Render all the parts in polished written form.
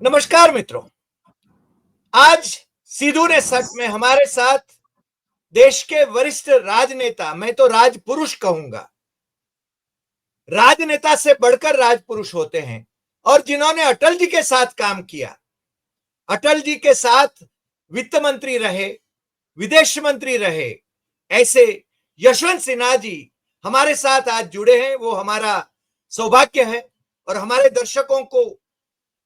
नमस्कार मित्रों। आज सिद्धू ने सट में हमारे साथ देश के वरिष्ठ राजनेता, मैं तो राजपुरुष कहूंगा, राजनेता से बढ़कर राजपुरुष होते हैं और जिन्होंने अटल जी के साथ काम किया, अटल जी के साथ वित्त मंत्री रहे, विदेश मंत्री रहे, ऐसे यशवंत सिन्हा जी हमारे साथ आज जुड़े हैं। वो हमारा सौभाग्य है और हमारे दर्शकों को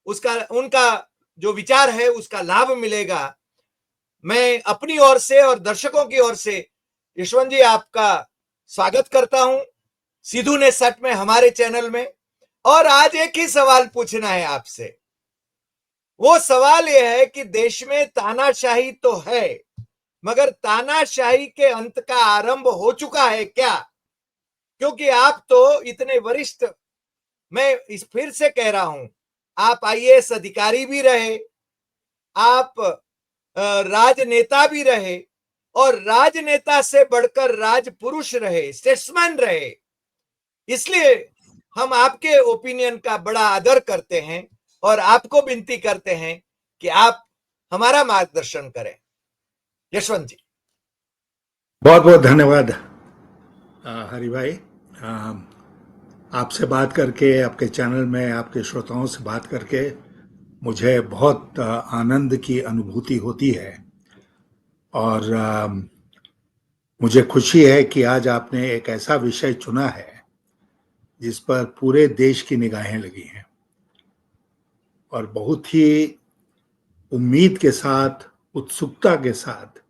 उसका उनका जो विचार है उसका लाभ मिलेगा। मैं अपनी ओर से और दर्शकों की ओर से यशवंत जी आपका स्वागत करता हूं सिद्धू ने सट में हमारे चैनल में। और आज एक ही सवाल पूछना है आपसे। वो सवाल यह है कि देश में तानाशाही तो है, मगर तानाशाही के अंत का आरंभ हो चुका है क्या? क्योंकि आप तो इतने वरिष्ठ, मैं इस फिर से कह रहा हूं, आप आईएएस अधिकारी भी रहे, आप राजनेता भी रहे और राजनेता से बढ़कर राजपुरुष रहे, स्टेट्समैन रहे। इसलिए हम आपके ओपिनियन का बड़ा आदर करते हैं और आपको विनती करते हैं कि आप हमारा मार्गदर्शन करें। यशवंत जी। बहुत बहुत धन्यवाद हरि भाई। आपसे बात करके, आपके चैनल में आपके श्रोताओं से बात करके मुझे बहुत आनंद की अनुभूति होती है। और मुझे खुशी है कि आज आपने एक ऐसा विषय चुना है जिस पर पूरे देश की निगाहें लगी हैं और बहुत ही उम्मीद के साथ, उत्सुकता के साथ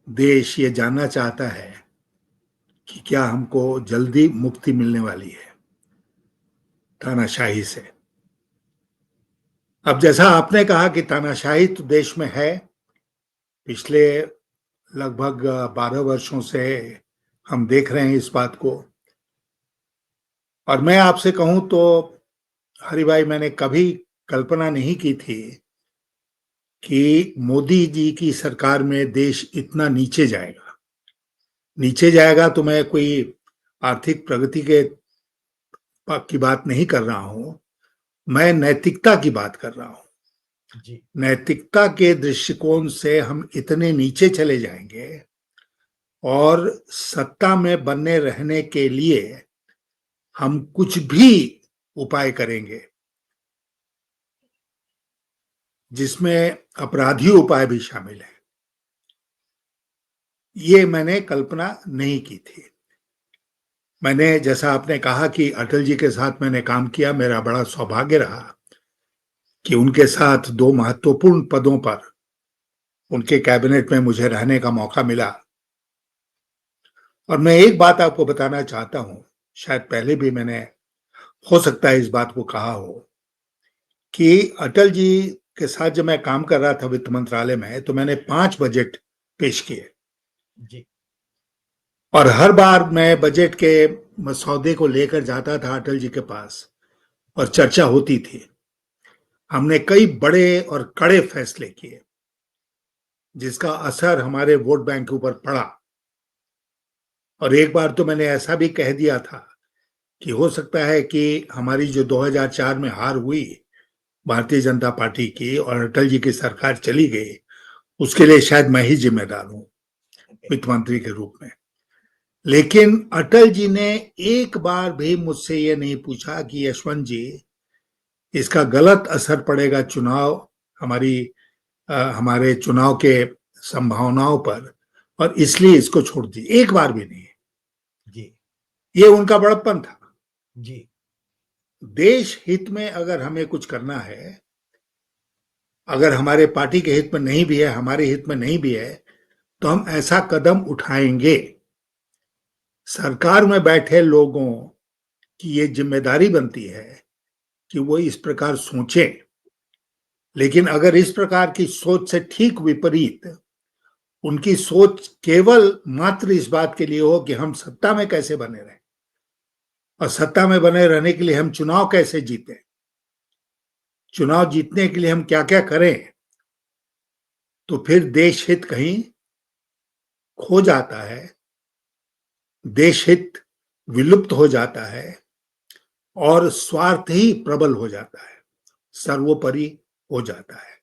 देश ये जानना चाहता है कि क्या हमको जल्दी मुक्ति मिलने वाली है तानाशाही से। अब जैसा आपने कहा कि तानाशाही तो देश में है, पिछले लगभग 12 वर्षों से हम देख रहे हैं इस बात को। और मैं आपसे कहूं तो हरि भाई, मैंने कभी कल्पना नहीं की थी कि मोदी जी की सरकार में देश इतना नीचे जाएगा। नीचे जाएगा तो मैं कोई आर्थिक प्रगति की बात नहीं कर रहा हूं, मैं नैतिकता की बात कर रहा हूं। जी। नैतिकता के दृष्टिकोण से हम इतने नीचे चले जाएंगे और सत्ता में बने रहने के लिए हम कुछ भी उपाय करेंगे, जिसमें अपराधी उपाय भी शामिल है, ये मैंने कल्पना नहीं की थी। मैंने, जैसा आपने कहा कि अटल जी के साथ मैंने काम किया, मेरा बड़ा सौभाग्य रहा कि उनके साथ 2 महत्वपूर्ण पदों पर उनके कैबिनेट में मुझे रहने का मौका मिला। और मैं एक बात आपको बताना चाहता हूं, शायद पहले भी मैंने, हो सकता है, इस बात को कहा हो कि अटल जी के साथ जब मैं काम कर रहा था वित्त मंत्रालय में, तो मैंने 5 बजट पेश किए जी। और हर बार मैं बजट के मसौदे को लेकर जाता था अटल जी के पास और चर्चा होती थी। हमने कई बड़े और कड़े फैसले किए जिसका असर हमारे वोट बैंक के ऊपर पड़ा। और एक बार तो मैंने ऐसा भी कह दिया था कि हो सकता है कि हमारी जो 2004 में हार हुई भारतीय जनता पार्टी की और अटल जी की सरकार चली गई, उसके लिए शायद मैं ही जिम्मेदार हूं वित्त मंत्री के रूप में। लेकिन अटल जी ने एक बार भी मुझसे ये नहीं पूछा कि यशवंत जी, इसका गलत असर पड़ेगा हमारी हमारे चुनाव के संभावनाओं पर, और इसलिए इसको छोड़ दी। एक बार भी नहीं। जी। ये उनका बड़प्पन था। जी। देश हित में अगर हमें कुछ करना है, अगर हमारे पार्टी के हित में नहीं भी है, हमारे हित में नहीं भी है, तो हम ऐसा कदम उठाएंगे। सरकार में बैठे लोगों की ये जिम्मेदारी बनती है कि वो इस प्रकार सोचें। लेकिन अगर इस प्रकार की सोच से ठीक विपरीत उनकी सोच केवल मात्र इस बात के लिए हो कि हम सत्ता में कैसे बने रहें और सत्ता में बने रहने के लिए हम चुनाव कैसे जीतें, चुनाव जीतने के लिए हम क्या क्या करें, तो फिर देश हित कहीं खो जाता है, देश हित विलुप्त हो जाता है और स्वार्थ ही प्रबल हो जाता है। सर्वोपरि हो जाता है।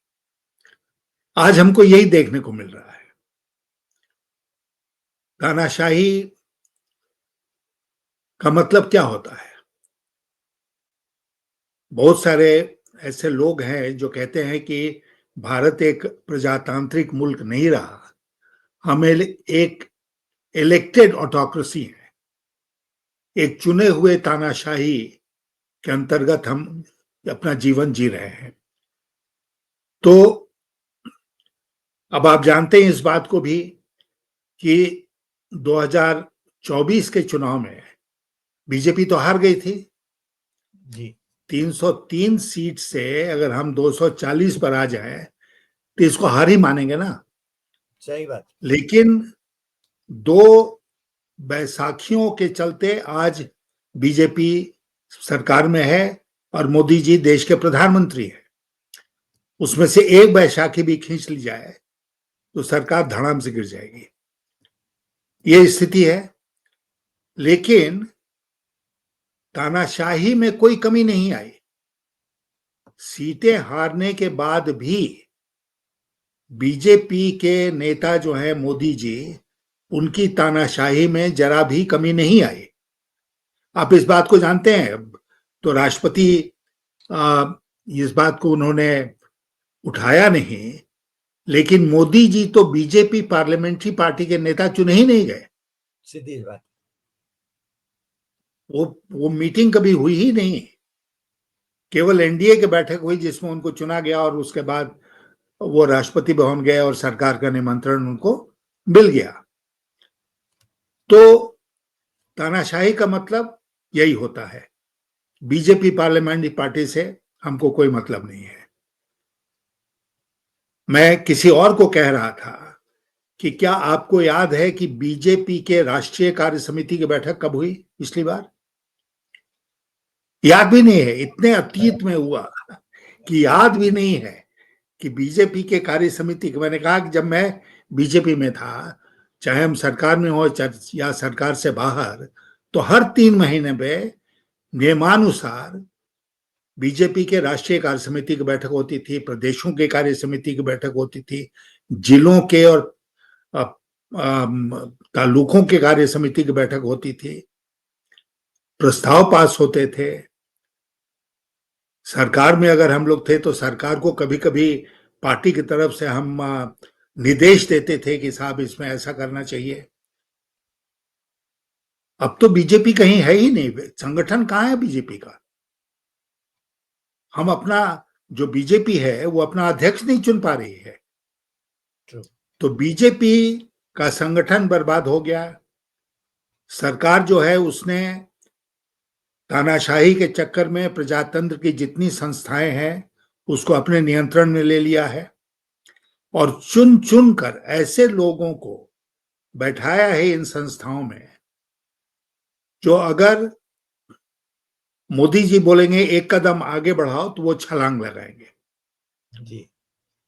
आज हमको यही देखने को मिल रहा है। तानाशाही का मतलब क्या होता है? बहुत सारे ऐसे लोग हैं जो कहते हैं कि भारत एक प्रजातांत्रिक मुल्क नहीं रहा, हम एक इलेक्टेड ऑटोक्रेसी है, एक चुने हुए तानाशाही के अंतर्गत हम अपना जीवन जी रहे हैं। तो अब आप जानते हैं इस बात को भी कि 2024 के चुनाव में बीजेपी तो हार गई थी जी, 303 सीट से। अगर हम 240 पर आ जाए तो इसको हार ही मानेंगे ना। सही बात। लेकिन दो बैसाखियों के चलते आज बीजेपी सरकार में है और मोदी जी देश के प्रधानमंत्री हैं। उसमें से एक बैसाखी भी खींच ली जाए तो सरकार धड़ाम से गिर जाएगी, ये स्थिति है। लेकिन तानाशाही में कोई कमी नहीं आई। सीटें हारने के बाद भी बीजेपी के नेता जो है मोदी जी, उनकी तानाशाही में जरा भी कमी नहीं आई। आप इस बात को जानते हैं। तो राष्ट्रपति इस बात को उन्होंने उठाया नहीं, लेकिन मोदी जी तो बीजेपी पार्लियामेंट्री पार्टी के नेता चुने ही नहीं गए। सीधी बात। वो मीटिंग कभी हुई ही नहीं। केवल एनडीए की बैठक हुई जिसमें उनको चुना गया और उसके बाद वो राष्ट्रपति भवन गए और सरकार का निमंत्रण उनको मिल गया। तो तानाशाही का मतलब यही होता है। बीजेपी पार्लियामेंट्री पार्टी से हमको कोई मतलब नहीं है। मैं किसी और को कह रहा था कि क्या आपको याद है कि बीजेपी के राष्ट्रीय कार्य समिति की बैठक कब हुई पिछली बार? याद भी नहीं है। इतने अतीत में हुआ कि याद भी नहीं है कि बीजेपी के कार्य समिति की। मैंने कहा कि जब मैं बीजेपी में था, चाहे हम सरकार में हो या सरकार से बाहर, तो हर 3 महीने में नियमानुसार बीजेपी के राष्ट्रीय कार्य समिति की बैठक होती थी, प्रदेशों के कार्य समिति की बैठक होती थी, जिलों के और तालुकों के कार्य समिति की बैठक होती थी, प्रस्ताव पास होते थे। सरकार में अगर हम लोग थे तो सरकार को कभी कभी पार्टी की तरफ से हम निर्देश देते थे कि साहब इसमें ऐसा करना चाहिए। अब तो बीजेपी कहीं है ही नहीं। संगठन कहाँ है बीजेपी का? हम अपना जो बीजेपी है वो अपना अध्यक्ष नहीं चुन पा रही है। तो बीजेपी का संगठन बर्बाद हो गया। सरकार जो है उसने तानाशाही के चक्कर में प्रजातंत्र की जितनी संस्थाएं हैं उसको अपने नियंत्रण में ले लिया है और चुन चुन कर ऐसे लोगों को बैठाया है इन संस्थाओं में जो अगर मोदी जी बोलेंगे एक कदम आगे बढ़ाओ तो वो छलांग लगाएंगे। जी,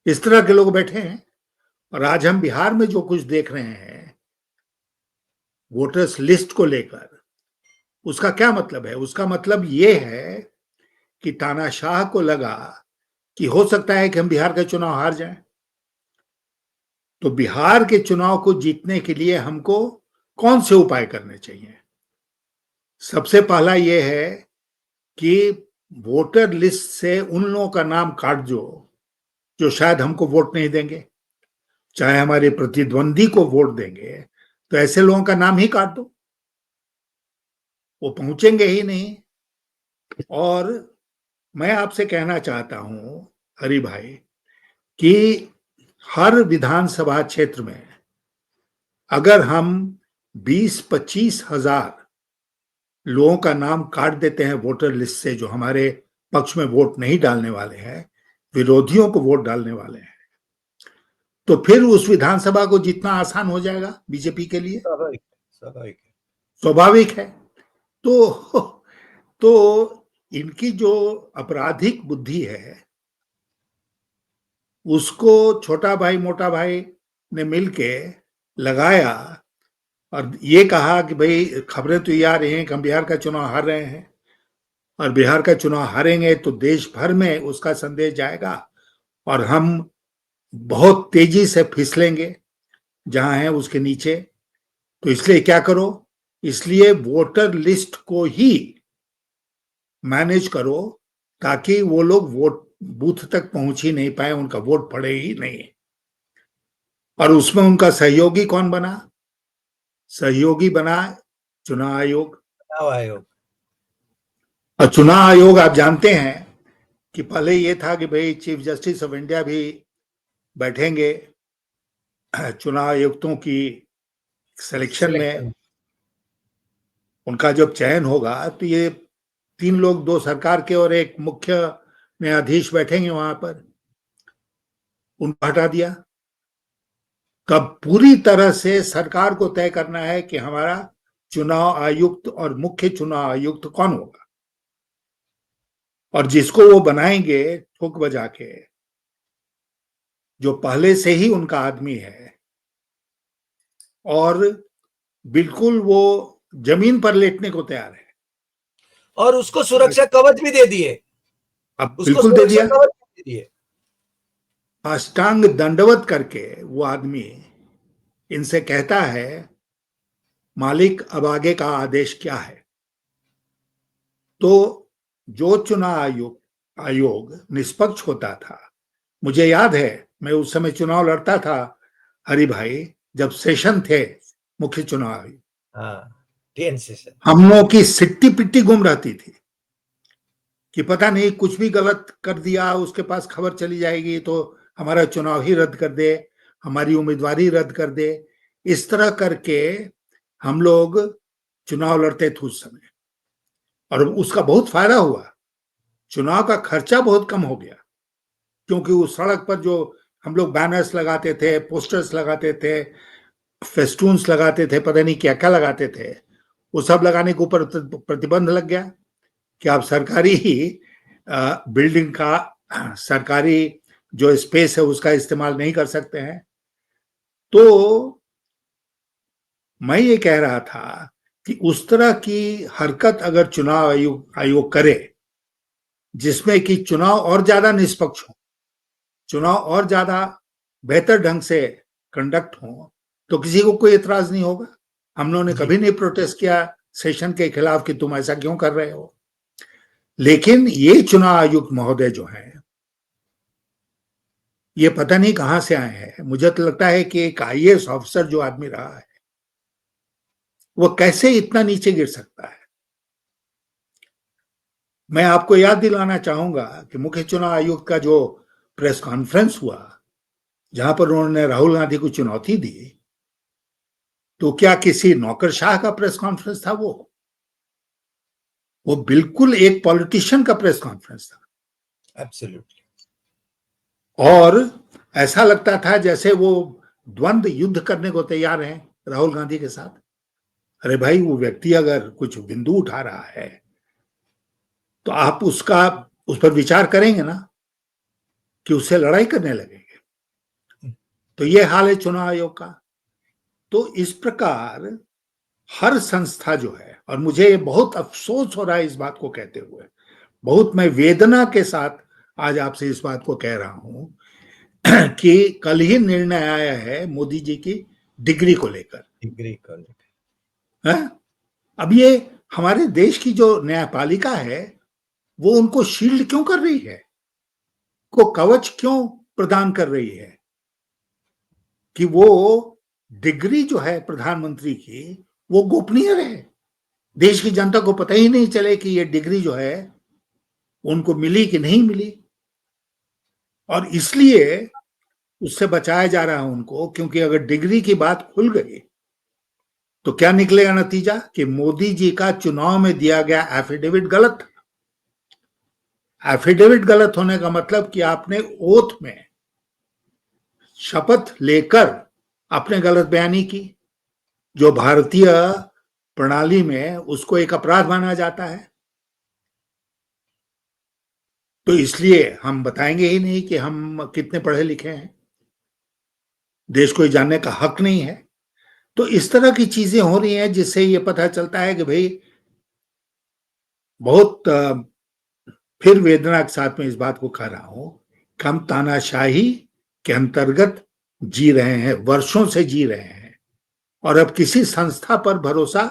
इस तरह के लोग बैठे हैं। और आज हम बिहार में जो कुछ देख रहे हैं वोटर्स लिस्ट को लेकर, उसका क्या मतलब है? उसका मतलब ये है कि तानाशाह को लगा कि हो सकता है कि हम बिहार का चुनाव हार जाएं। तो बिहार के चुनाव को जीतने के लिए हमको कौन से उपाय करने चाहिए? सबसे पहला यह है कि वोटर लिस्ट से उन लोगों का नाम काट दो जो शायद हमको वोट नहीं देंगे, चाहे हमारे प्रतिद्वंदी को वोट देंगे तो ऐसे लोगों का नाम ही काट दो, वो पहुंचेंगे ही नहीं। और मैं आपसे कहना चाहता हूं हरि भाई कि हर विधानसभा क्षेत्र में अगर हम 20-25 हजार लोगों का नाम काट देते हैं वोटर लिस्ट से, जो हमारे पक्ष में वोट नहीं डालने वाले हैं, विरोधियों को वोट डालने वाले हैं, तो फिर उस विधानसभा को जितना आसान हो जाएगा बीजेपी के लिए। स्वाभाविक स्वाभाविक स्वाभाविक है। तो इनकी जो आपराधिक बुद्धि है उसको छोटा भाई मोटा भाई ने मिलके लगाया और ये कहा कि भाई खबरें तो ये आ रही हैं कि हम बिहार का चुनाव हार रहे हैं। और बिहार का चुनाव हारेंगे तो देश भर में उसका संदेश जाएगा और हम बहुत तेजी से फिसलेंगे जहां है उसके नीचे। तो इसलिए क्या करो, इसलिए वोटर लिस्ट को ही मैनेज करो ताकि वो लोग वोट बूथ तक पहुंच ही नहीं पाए, उनका वोट पड़े ही नहीं। और उसमें उनका सहयोगी कौन बना? सहयोगी बना चुनाव आयोग। चुनाव आयोग। और चुनाव आयोग आप जानते हैं कि पहले ये था कि भाई चीफ जस्टिस ऑफ इंडिया भी बैठेंगे चुनाव आयुक्तों की सिलेक्शन में। सिलेक्शन। उनका जब चयन होगा तो ये 3 लोग, 2 सरकार के और एक मुख्य न्यायाधीश बैठेंगे वहां पर। उनको हटा दिया। तब पूरी तरह से सरकार को तय करना है कि हमारा चुनाव आयुक्त और मुख्य चुनाव आयुक्त कौन होगा। और जिसको वो बनाएंगे ठोक बजा के, जो पहले से ही उनका आदमी है और बिल्कुल वो जमीन पर लेटने को तैयार है। और उसको सुरक्षा कवच भी दे दिए। अब उसको बिल्कुल दे सुरक्षा दिया। कवच भी दे दिए। अष्टांग दंडवत करके वो आदमी इनसे कहता है, मालिक अब आगे का आदेश क्या है। तो जो चुनाव आयोग निष्पक्ष होता था, मुझे याद है मैं उस समय चुनाव लड़ता था हरि भाई, जब सेशन थे मुख्य चुनाव आयुक्त, हाँ, टीएन सेशन। हम लोगों की सिट्टी पिट्टी गुम रहती थी कि पता नहीं कुछ भी गलत कर दिया, उसके पास खबर चली जाएगी तो हमारा चुनाव ही रद्द कर दे, हमारी उम्मीदवारी रद्द कर दे। इस तरह करके हम लोग चुनाव लड़ते थे उस समय और उसका बहुत फायदा हुआ। चुनाव का खर्चा बहुत कम हो गया क्योंकि उस सड़क पर जो हम लोग बैनर्स लगाते थे, पोस्टर्स लगाते थे, फेस्टून्स लगाते थे, पता नहीं क्या क्या लगाते थे, वो सब लगाने के ऊपर प्रतिबंध लग गया कि आप सरकारी बिल्डिंग का, सरकारी जो स्पेस है उसका इस्तेमाल नहीं कर सकते हैं। तो मैं ये कह रहा था कि उस तरह की हरकत अगर चुनाव आयोग करे जिसमें कि चुनाव और ज्यादा निष्पक्ष हो, चुनाव और ज्यादा बेहतर ढंग से कंडक्ट हो, तो किसी को कोई एतराज नहीं होगा। हम लोगों ने कभी नहीं प्रोटेस्ट किया सेशन के खिलाफ कि तुम ऐसा क्यों कर रहे हो। लेकिन ये चुनाव आयुक्त महोदय जो है, ये पता नहीं कहां से आए हैं। मुझे तो लगता है कि एक आईएएस ऑफिसर जो आदमी रहा है वो कैसे इतना नीचे गिर सकता है। मैं आपको याद दिलाना चाहूंगा कि मुख्य चुनाव आयुक्त का जो प्रेस कॉन्फ्रेंस हुआ जहां पर उन्होंने राहुल गांधी को चुनौती दी, तो क्या किसी नौकरशाह का प्रेस कॉन्फ्रेंस था? वो बिल्कुल एक पॉलिटिशियन का प्रेस कॉन्फ्रेंस था। एब्सोल्युटली। और ऐसा लगता था जैसे वो द्वंद्व युद्ध करने को तैयार हैं राहुल गांधी के साथ। अरे भाई, वो व्यक्ति अगर कुछ बिंदु उठा रहा है तो आप उस पर विचार करेंगे ना कि उससे लड़ाई करने लगेंगे। तो ये हाल है चुनाव आयोग का। तो इस प्रकार हर संस्था जो है, और मुझे बहुत अफसोस हो रहा है इस बात को कहते हुए, बहुत मैं वेदना के साथ आज आपसे इस बात को कह रहा हूं कि कल ही निर्णय आया है मोदी जी की डिग्री को लेकर। डिग्री को लेकर अब ये हमारे देश की जो न्यायपालिका है वो उनको शील्ड क्यों कर रही है, को कवच क्यों प्रदान कर रही है कि वो डिग्री जो है प्रधानमंत्री की वो गोपनीय रहे, देश की जनता को पता ही नहीं चले कि ये डिग्री जो है उनको मिली कि नहीं मिली। और इसलिए उससे बचाया जा रहा है उनको, क्योंकि अगर डिग्री की बात खुल गई तो क्या निकलेगा नतीजा कि मोदी जी का चुनाव में दिया गया एफिडेविट गलत था। एफिडेविट गलत होने का मतलब कि आपने ओथ में शपथ लेकर आपने गलत बयानी की, जो भारतीय प्रणाली में उसको एक अपराध माना जाता है। तो इसलिए हम बताएंगे ही नहीं कि हम कितने पढ़े लिखे हैं, देश को जानने का हक नहीं है। तो इस तरह की चीजें हो रही हैं जिससे ये पता चलता है कि भाई बहुत फिर वेदना के साथ में इस बात को कह रहा हूं कि हम तानाशाही के अंतर्गत जी रहे हैं, वर्षों से जी रहे हैं, और अब किसी संस्था पर भरोसा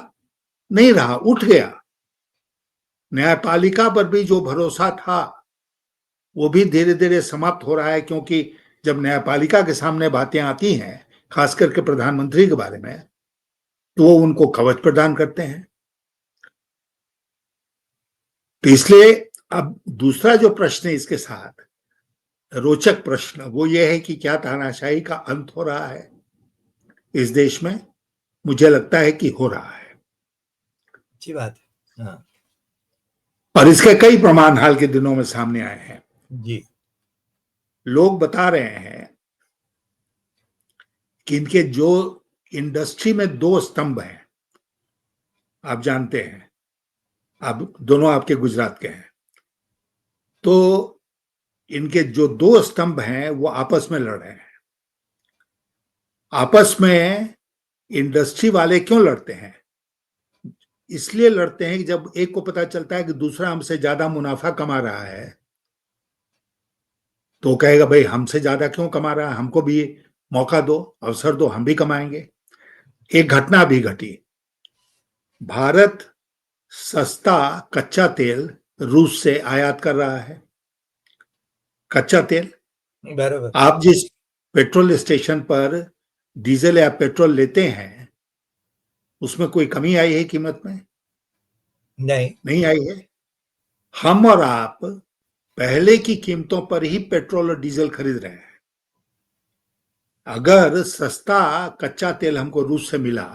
नहीं रहा, उठ गया। न्यायपालिका पर भी जो भरोसा था वो भी धीरे धीरे समाप्त हो रहा है, क्योंकि जब न्यायपालिका के सामने बातें आती हैं, खास करके प्रधानमंत्री के बारे में, तो वो उनको कवच प्रदान करते हैं। तो इसलिए अब दूसरा जो प्रश्न है इसके साथ, रोचक प्रश्न, वो ये है कि क्या तानाशाही का अंत हो रहा है इस देश में? मुझे लगता है कि हो रहा है, अच्छी बात है। हाँ और इसके कई प्रमाण हाल के दिनों में सामने आए हैं। जी। लोग बता रहे हैं कि इनके जो इंडस्ट्री में दो स्तंभ हैं, आप जानते हैं, आप दोनों आपके गुजरात के हैं, तो इनके जो दो स्तंभ हैं वो आपस में लड़ रहे हैं। आपस में इंडस्ट्री वाले क्यों लड़ते हैं? इसलिए लड़ते हैं कि जब एक को पता चलता है कि दूसरा हमसे ज्यादा मुनाफा कमा रहा है, तो कहेगा भाई हमसे ज्यादा क्यों कमा रहा है, हमको भी मौका दो, अवसर दो, हम भी कमाएंगे। एक घटना भी घटी। भारत सस्ता कच्चा तेल रूस से आयात कर रहा है। कच्चा तेल, बराबर। आप जिस पेट्रोल स्टेशन पर डीजल या पेट्रोल लेते हैं उसमें कोई कमी आई है कीमत में? नहीं आई है। हम और आप पहले की कीमतों पर ही पेट्रोल और डीजल खरीद रहे हैं। अगर सस्ता कच्चा तेल हमको रूस से मिला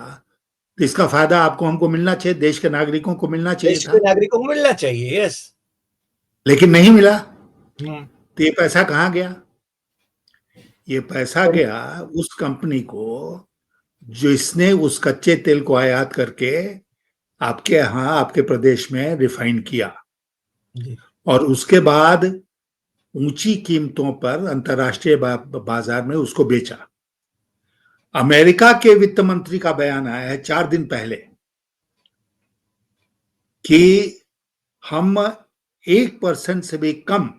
तो इसका फायदा आपको हमको मिलना चाहिए, देश के नागरिकों को मिलना चाहिए देश के था, नागरिकों को मिलना चाहिए। यस। लेकिन नहीं मिला। हम्म। तो ये पैसा कहाँ गया? ये पैसा गया उस कंपनी को जिसने उस कच्चे तेल को आयात करके आपके यहाँ, आपके प्रदेश में रिफाइन किया, जी। और उसके बाद ऊंची कीमतों पर अंतर्राष्ट्रीय बाजार में उसको बेचा। अमेरिका के वित्त मंत्री का बयान आया है 4 दिन पहले कि हम 1% से भी कम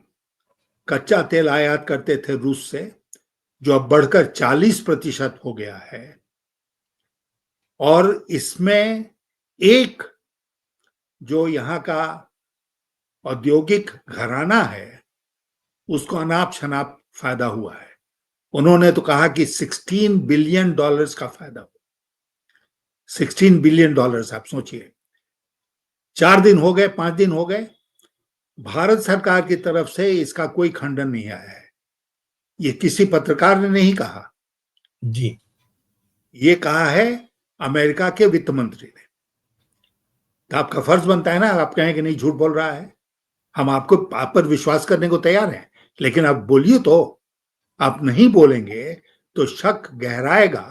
कच्चा तेल आयात करते थे रूस से, जो अब बढ़कर 40% हो गया है, और इसमें एक जो यहाँ का औद्योगिक घराना है उसको अनाप शनाप फायदा हुआ है। उन्होंने तो कहा कि $16 बिलियन का फायदा हुआ। $16 बिलियन, आप सोचिए। 4 दिन हो गए, 5 दिन हो गए, भारत सरकार की तरफ से इसका कोई खंडन नहीं आया है। ये किसी पत्रकार ने नहीं कहा, जी। ये कहा है अमेरिका के वित्त मंत्री ने। तो आपका फर्ज बनता है ना, आप कहें कि नहीं झूठ बोल रहा है, हम आपको, आप पर विश्वास करने को तैयार हैं, लेकिन आप बोलिए तो। आप नहीं बोलेंगे तो शक गहराएगा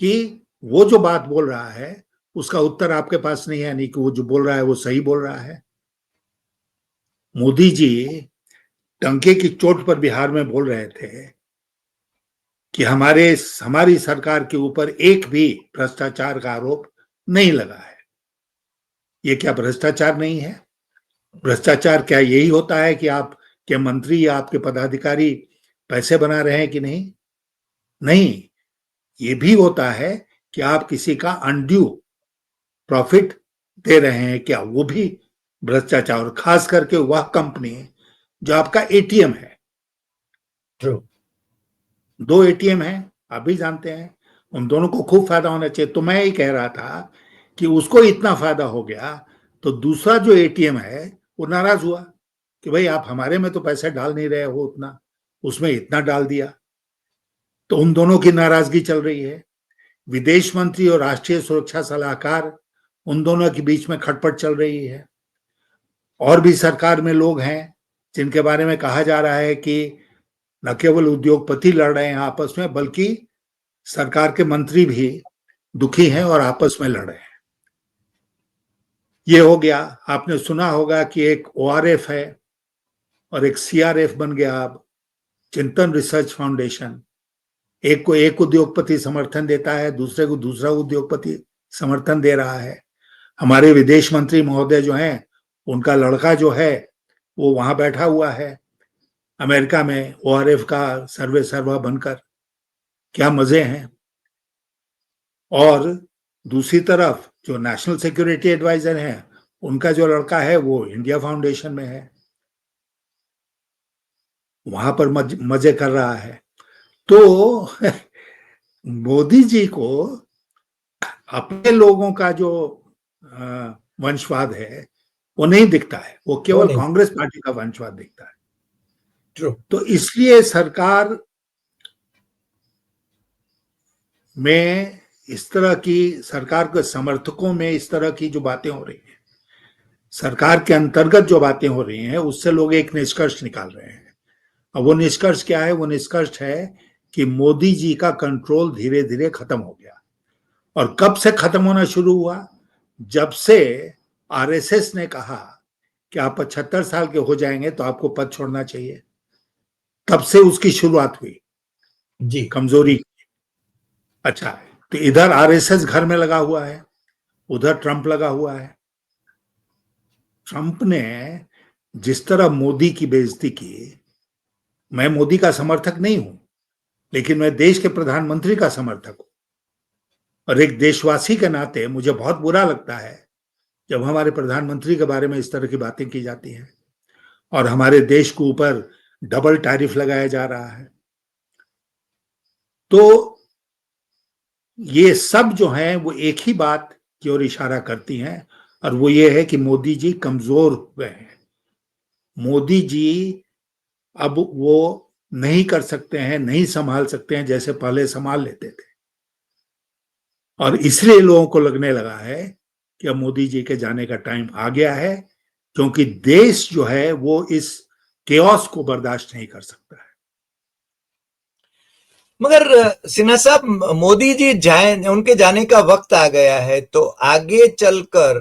कि वो जो बात बोल रहा है उसका उत्तर आपके पास नहीं है, नहीं कि वो जो बोल रहा है वो सही बोल रहा है। मोदी जी टंके की चोट पर बिहार में बोल रहे थे कि हमारी सरकार के ऊपर एक भी भ्रष्टाचार का आरोप नहीं लगा है। ये क्या भ्रष्टाचार नहीं है? भ्रष्टाचार क्या यही होता है कि आप के मंत्री या आपके पदाधिकारी पैसे बना रहे हैं कि नहीं? नहीं, ये भी होता है कि आप किसी का अनड्यू प्रॉफिट दे रहे हैं क्या, वो भी भ्रष्टाचार। और खास करके वह कंपनी जो आपका एटीएम है, ट्रू। 2 एटीएम है, आप भी जानते हैं, उन दोनों को खूब फायदा होना चाहिए। तो मैं ही कह रहा था कि उसको इतना फायदा हो गया तो दूसरा जो एटीएम है वो नाराज हुआ कि भाई आप हमारे में तो पैसे डाल नहीं रहे हो उतना, उसमें इतना डाल दिया। तो उन दोनों की नाराजगी चल रही है। विदेश मंत्री और राष्ट्रीय सुरक्षा सलाहकार, उन दोनों के बीच में खटपट चल रही है। और भी सरकार में लोग हैं जिनके बारे में कहा जा रहा है कि न केवल उद्योगपति लड़ रहे हैं आपस में, बल्कि सरकार के मंत्री भी दुखी हैं और आपस में लड़ रहे हैं। ये हो गया। आपने सुना होगा कि एक ओआरएफ है और एक सीआरएफ बन गया अब, चिंतन रिसर्च फाउंडेशन। एक को एक उद्योगपति समर्थन देता है, दूसरे को दूसरा उद्योगपति समर्थन दे रहा है। हमारे विदेश मंत्री महोदय जो हैं उनका लड़का जो है वो वहां बैठा हुआ है अमेरिका में, ओआरएफ का सर्वे सर्वा बनकर। क्या मजे हैं। और दूसरी तरफ जो नेशनल सिक्योरिटी एडवाइजर हैं, उनका जो लड़का है वो इंडिया फाउंडेशन में है, वहां पर मजे कर रहा है। तो मोदी जी को अपने लोगों का जो वंशवाद है वो नहीं दिखता है, वो केवल कांग्रेस पार्टी का वंशवाद दिखता है। ट्रू। तो इसलिए सरकार में इस तरह की, सरकार के समर्थकों में इस तरह की जो बातें हो रही हैं, सरकार के अंतर्गत जो बातें हो रही हैं, उससे लोग एक निष्कर्ष निकाल रहे हैं। और वो निष्कर्ष क्या है? वो निष्कर्ष है कि मोदी जी का कंट्रोल धीरे धीरे खत्म हो गया। और कब से खत्म होना शुरू हुआ? जब से आरएसएस ने कहा कि आप 75 साल के हो जाएंगे तो आपको पद छोड़ना चाहिए, तब से उसकी शुरुआत हुई जी। कमजोरी। अच्छा, तो इधर आरएसएस घर में लगा हुआ है, उधर ट्रंप लगा हुआ है। ट्रंप ने जिस तरह मोदी की बेइज्जती की, मैं मोदी का समर्थक नहीं हूं, लेकिन मैं देश के प्रधानमंत्री का समर्थक हूं। और एक देशवासी के नाते मुझे बहुत बुरा लगता है जब हमारे प्रधानमंत्री के बारे में इस तरह की बातें की जाती हैं और हमारे देश के ऊपर डबल टैरिफ लगाया जा रहा है। तो ये सब जो है वो एक ही बात की ओर इशारा करती हैं, और वो ये है कि मोदी जी कमजोर हुए हैं। मोदी जी अब वो नहीं कर सकते हैं, नहीं संभाल सकते हैं जैसे पहले संभाल लेते थे। और इसलिए लोगों को लगने लगा है कि अब मोदी जी के जाने का टाइम आ गया है, क्योंकि देश जो है वो इस केओस को बर्दाश्त नहीं कर सकता है। मगर सिन्हा साहब, मोदी जी जाए, उनके जाने का वक्त आ गया है, तो आगे चलकर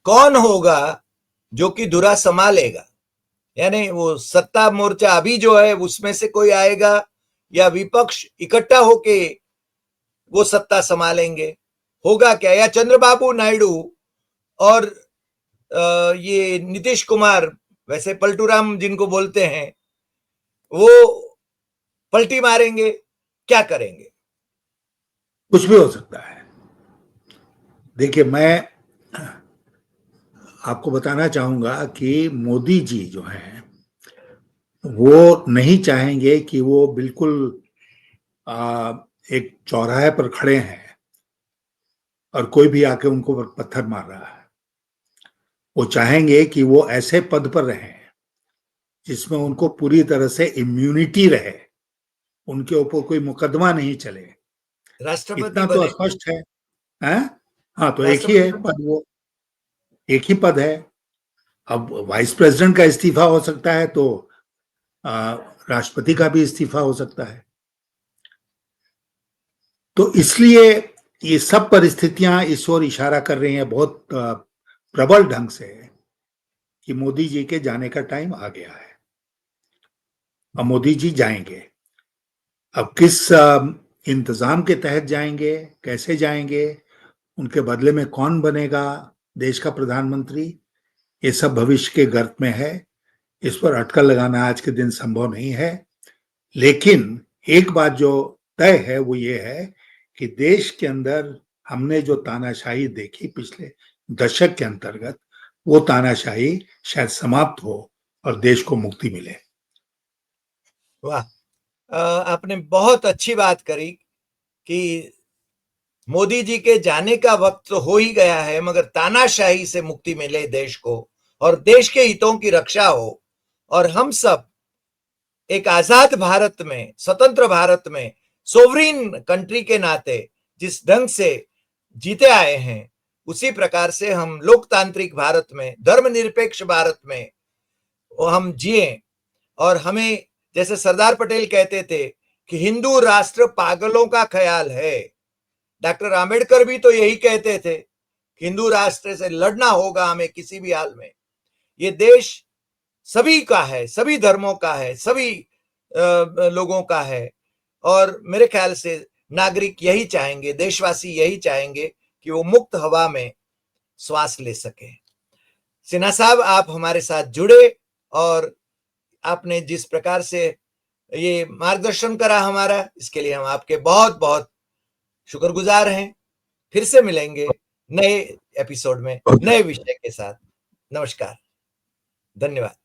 कौन होगा जो कि धुरा संभालेगा? यानी वो सत्ता मोर्चा अभी जो है उसमें से कोई आएगा, या विपक्ष इकट्ठा होके वो सत्ता संभालेंगे? होगा क्या? या चंद्रबाबू नायडू और ये नीतीश कुमार, वैसे पलटूराम जिनको बोलते हैं, वो पलटी मारेंगे? क्या करेंगे? कुछ भी हो सकता है। देखिए, मैं आपको बताना चाहूंगा कि मोदी जी जो हैं वो नहीं चाहेंगे कि वो बिल्कुल एक चौराहे पर खड़े हैं और कोई भी आके उनको पत्थर मार रहा है। वो चाहेंगे कि वो ऐसे पद पर रहें जिसमें उनको पूरी तरह से इम्यूनिटी रहे, उनके ऊपर कोई मुकदमा नहीं चले। राष्ट्रपति इतना तो बने? स्पष्ट है, हैं? हाँ, तो एक ही है राष्ट्रपति पद, वो एक ही पद है। अब वाइस प्रेसिडेंट का इस्तीफा हो सकता है तो राष्ट्रपति का भी इस्तीफा हो सकता है। तो इसलिए ये सब परिस्थितियां इस ओर इशारा कर रही हैं बहुत प्रबल ढंग से कि मोदी जी के जाने का टाइम आ गया है। अब मोदी जी जाएंगे, अब किस इंतजाम के तहत जाएंगे, कैसे जाएंगे, उनके बदले में कौन बनेगा देश का प्रधानमंत्री, ये सब भविष्य के गर्त में है। इस पर अटकल लगाना आज के दिन संभव नहीं है। लेकिन एक बात जो तय है वो ये है कि देश के अंदर हमने जो तानाशाही देखी पिछले दशक के अंतर्गत, वो तानाशाही शायद समाप्त हो और देश को मुक्ति मिले। वाह, आपने बहुत अच्छी बात करी कि मोदी जी के जाने का वक्त तो हो ही गया है, मगर तानाशाही से मुक्ति मिले देश को, और देश के हितों की रक्षा हो, और हम सब एक आजाद भारत में, स्वतंत्र भारत में, सोवरीन कंट्री के नाते जिस ढंग से जीते आए हैं, उसी प्रकार से हम लोकतांत्रिक भारत में, धर्मनिरपेक्ष भारत में वो हम जिए। और हमें, जैसे सरदार पटेल कहते थे कि हिंदू राष्ट्र पागलों का ख्याल है, डॉक्टर आंबेडकर भी तो यही कहते थे, हिंदू राष्ट्र से लड़ना होगा हमें किसी भी हाल में। ये देश सभी का है, सभी धर्मों का है, सभी लोगों का है, और मेरे ख्याल से नागरिक यही चाहेंगे, देशवासी यही चाहेंगे कि वो मुक्त हवा में श्वास ले सके। सिन्हा साहब, आप हमारे साथ जुड़े और आपने जिस प्रकार से ये मार्गदर्शन करा हमारा, इसके लिए हम आपके बहुत बहुत शुक्रगुजार हैं। फिर से मिलेंगे नए एपिसोड में नए विषय के साथ। नमस्कार, धन्यवाद।